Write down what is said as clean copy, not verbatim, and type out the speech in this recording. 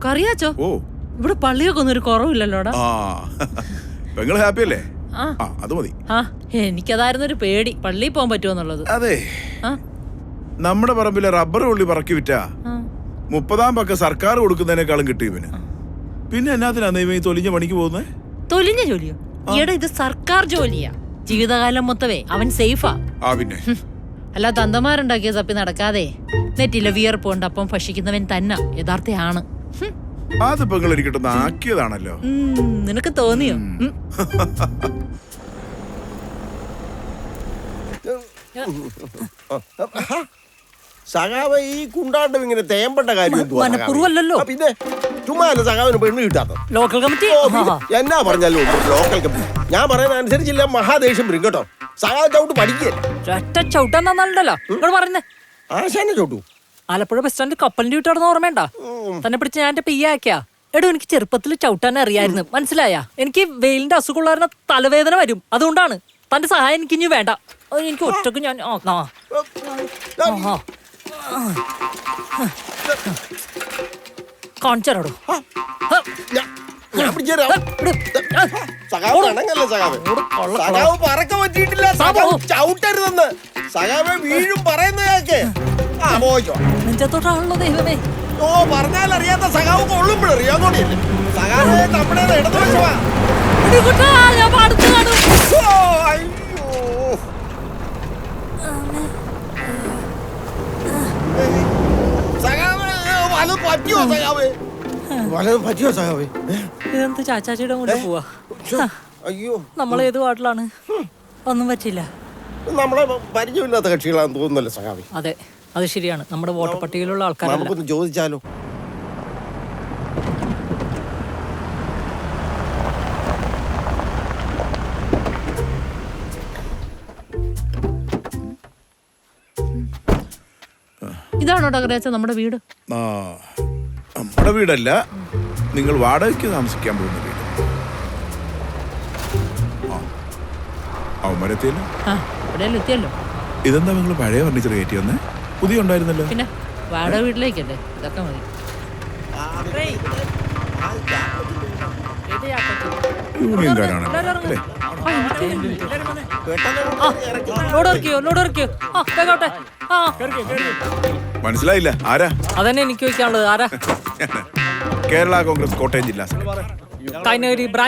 കറിയാച്ചോ ഓ ഇവിടെ പള്ളിയൊക്കെ ഒന്നും ഒരു കുറവില്ലല്ലോടാ. പെങ്ങള് ഹാപ്പി അല്ലേ? അത് മതി. എനിക്കതായിരുന്നു ഒരു പേടി, പള്ളിയിൽ പോകാൻ പറ്റുമോന്നുള്ളത്. അതെ, നമ്മുടെ പറമ്പിലെ റബ്ബർ ഉള്ളി പറക്കി വിറ്റാ 30-ാം പക്ക സർക്കാർ കൊടുക്കുന്നതിനേക്കാളും കിട്ടും ഇവന്. പിന്നെ എന്നാത്തിനാ ഇവൻ ഈ തൊലിഞ്ഞ പണിക്ക് പോകുന്നത്? തൊലിഞ്ഞ ജോലിയോ? ഈയിടെ ഇത് സർക്കാർ ജോലിയാ. ജീവിതകാലം മൊത്തവേ അവൻ സേഫാ. പിന്നെ അല്ല തന്തമാരുണ്ടാക്കിയ തപ്പി നടക്കാതെ നെറ്റിലെ വിയർപ്പ് കൊണ്ട് അപ്പം ഭക്ഷിക്കുന്നവൻ തന്നെ യഥാർത്ഥയാണ്. അതിപ്പോ നിങ്ങൾ എനിക്കിട്ടൊന്ന് ആക്കിയതാണല്ലോ. നിനക്ക് തോന്നിയോ? സഖാവ് ഈ കുണ്ടാട്ടം ഇങ്ങനെ തേമ്പട്ട കാര്യം മനപ്പൂർവ്വമല്ലല്ലോ. പിന്നെ ചുമ്മാ സഖാവിന് പെണ്ണ് കിട്ടാത്ത ലോക്കൽ കമ്മിറ്റി എന്നാ പറഞ്ഞാലും ലോക്കൽ കമ്മിറ്റി. ഞാൻ പറയുന്ന അനുസരിച്ചില്ല മഹാദേഷ്യം വരും കേട്ടോ. സഖാവ് ചവിട്ട് പഠിക്കേ ചവിട്ടാന്നല്ലോ നിങ്ങൾ പറയുന്നേ. ആശാനെ ചവിട്ടു. ആലപ്പുഴ ബസ് സ്റ്റാൻഡിൽ കപ്പലിന്റെ വീട്ടാണെന്ന് ഓർമ്മയുണ്ടാ? തന്നെ പിടിച്ച് ഞാൻ എന്റെ പിയ്യാക്കിയാ. എടോ എനിക്ക് ചെറുപ്പത്തിൽ ചവിട്ടാൻ അറിയായിരുന്നു, മനസ്സിലായ? എനിക്ക് വെയിലിന്റെ അസുഖമുള്ള തലവേദന വരും, അതുകൊണ്ടാണ്. തന്റെ സഹായം എനിക്ക് ഇനി വേണ്ട. എനിക്ക് ഒറ്റക്ക് ഞാൻ കാണിച്ചാലോ. സഖാവ് പറക്ക പറ്റിയിട്ടില്ല, ചവിട്ടരുതെന്ന്. സഖാവെ വീഴും പറയുന്ന കേക്ക്. നെഞ്ചത്തോട്ടാണല്ലോ ദൈവമേ. ഓ പറഞ്ഞാൽ അറിയാത്ത സഖാവ് കൊള്ളുമ്പോഴറിയാന്നോടിയല്ലേ. സഖാവ് നമ്മുടെ ഇടതുവശമാ. ഇതെന്ത് ചാച്ചാച്ചിയുടെ കൂടെ പോവാ? അയ്യോ, നമ്മളേത് വാട്ടിലാണ്? ഒന്നും പറ്റില്ല. നമ്മളെ പരിചയമില്ലാത്ത കക്ഷികളാണെന്ന് തോന്നുന്നല്ലോ സഖാവി. അതെ, അത് ശരിയാണ്. നമ്മുടെ വോട്ടർ പട്ടികയിലുള്ള ആൾക്കാർ. നമുക്കൊന്ന് ചോദിച്ചാലോ? ഇതാണോ ടകരാച്ച നമ്മുടെ വീട്? നമ്മുടെ വീടല്ല, നിങ്ങൾ വാടകയ്ക്ക് താമസിക്കാൻ പോകുന്ന വീട്. എത്തിയല്ലോ. ഇതെന്താ നിങ്ങൾ പഴയ ഫർണിച്ചർ കയറ്റി വന്നേ? പുതിയ ഉണ്ടായിരുന്നല്ലോ. പിന്നെ വാടക വീട്ടിലേക്കല്ലേ, ഇതൊക്കെ മതി. യൂണിയൻകാരാണല്ലേ? മനസ്സിലായില്ല, ആരാ? അതന്നെ എനിക്ക് ചോദിക്കാനുള്ളത്. ആരാ? കേരള കോൺഗ്രസ് കോട്ടയം ജില്ലാ സെക്രട്ടറി.